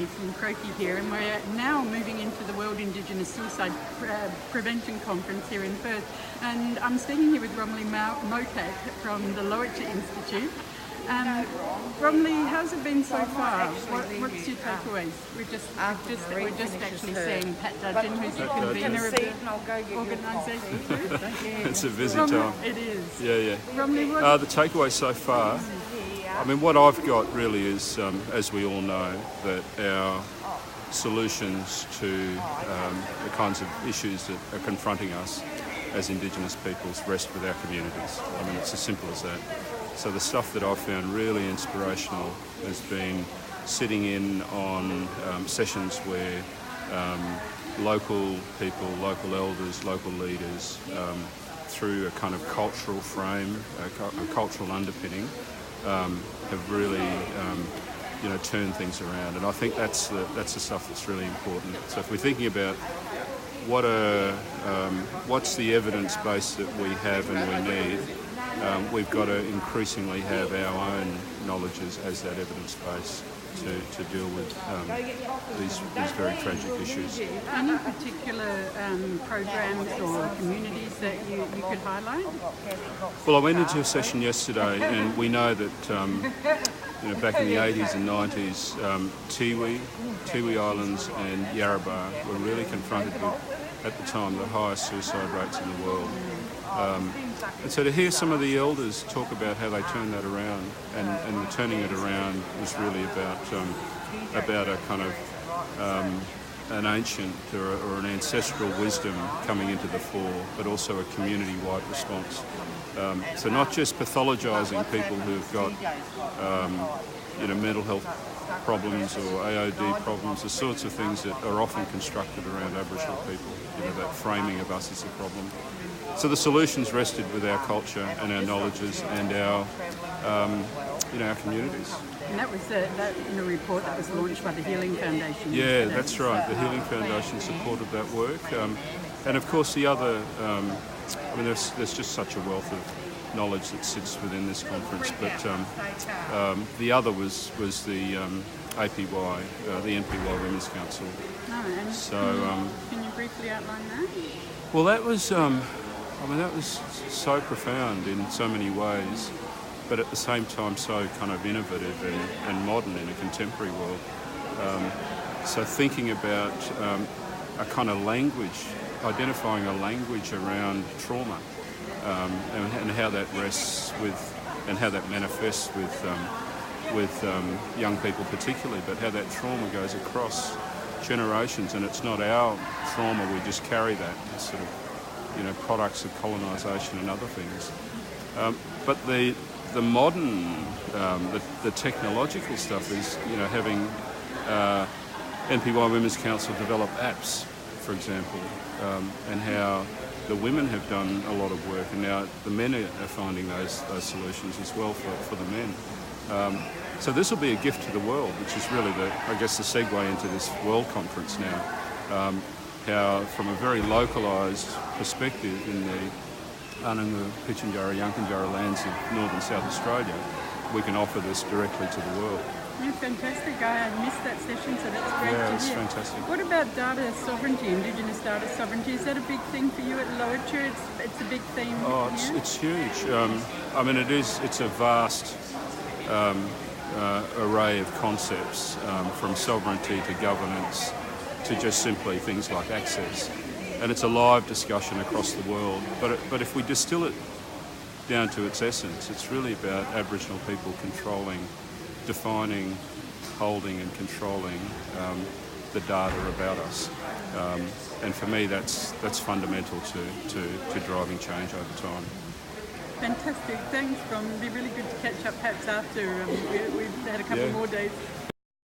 Romlie from Croaky here, and we're now moving into the World Indigenous Suicide Prevention Conference here in Perth. And I'm speaking here with Romlie Mokak from the Lowitja Institute. Romlie, how's it been so far? What's your takeaways? We're just actually seeing Pat Dudgeon, who's the convener of the organisation too. It's a busy time. It is. Yeah. Romlie, the takeaway so far, I mean, what I've got really is, as we all know, that our solutions to the kinds of issues that are confronting us as Indigenous peoples rest with our communities. I mean, it's as simple as that. So the stuff that I've found really inspirational has been sitting in on sessions where local people, local elders, local leaders, through a kind of cultural frame, a cultural underpinning, have really turned things around. And I think that's the stuff that's really important. So if we're thinking about what's the evidence base that we have and we need, we've got to increasingly have our own knowledges as that evidence base to deal with these very tragic issues. Any particular programs or communities that you could highlight? Well, I went into a session yesterday, and we know that back in the 80s and 90s, Tiwi Islands and Yarrabah were really confronted with, at the time, the highest suicide rates in the world. And so to hear some of the elders talk about how they turned that around, and the turning it around was really about a kind of an ancient or an ancestral wisdom coming into the fore, but also a community-wide response. So not just pathologising people who've got mental health problems or AOD problems, the sorts of things that are often constructed around Aboriginal people, that framing of us as a problem. So the solutions rested with our culture and our knowledges and our communities. And that was in a report that was launched by the Healing Foundation. Yeah, that's right. The Healing Foundation supported that work. And of course the other, there's just such a wealth of knowledge that sits within this conference, but the other was the APY, the NPY Women's Council. Can you briefly outline that? Well, that was so profound in so many ways, but at the same time so kind of innovative and modern in a contemporary world. So thinking about a kind of language, identifying a language around trauma, and how that rests with, and how that manifests with young people particularly, but how that trauma goes across generations, and it's not our trauma, we just carry that as sort of products of colonisation and other things. But the modern, the technological stuff is, having NPY Women's Council develop apps, for example, and how the women have done a lot of work, and now the men are finding those solutions as well for the men. So this will be a gift to the world, which is really the segue into this World Conference now. How, from a very localised perspective in the Anunga, Pitjantjatjara, Yankunytjatjara lands of northern South Australia, we can offer this directly to the world. Yeah, fantastic. I missed that session, so that's great to hear. Yeah, it's fantastic. What about data sovereignty, Indigenous data sovereignty? Is that a big thing for you at Lowitja? It's a big theme. Oh, it's huge. It's a vast array of concepts, from sovereignty to governance, to just simply things like access. And it's a live discussion across the world. But if we distill it down to its essence, it's really about Aboriginal people defining, holding and controlling the data about us. And for me, that's fundamental to driving change over time. Fantastic. Thanks, Ron. It'd be really good to catch up perhaps after we've had a couple more days.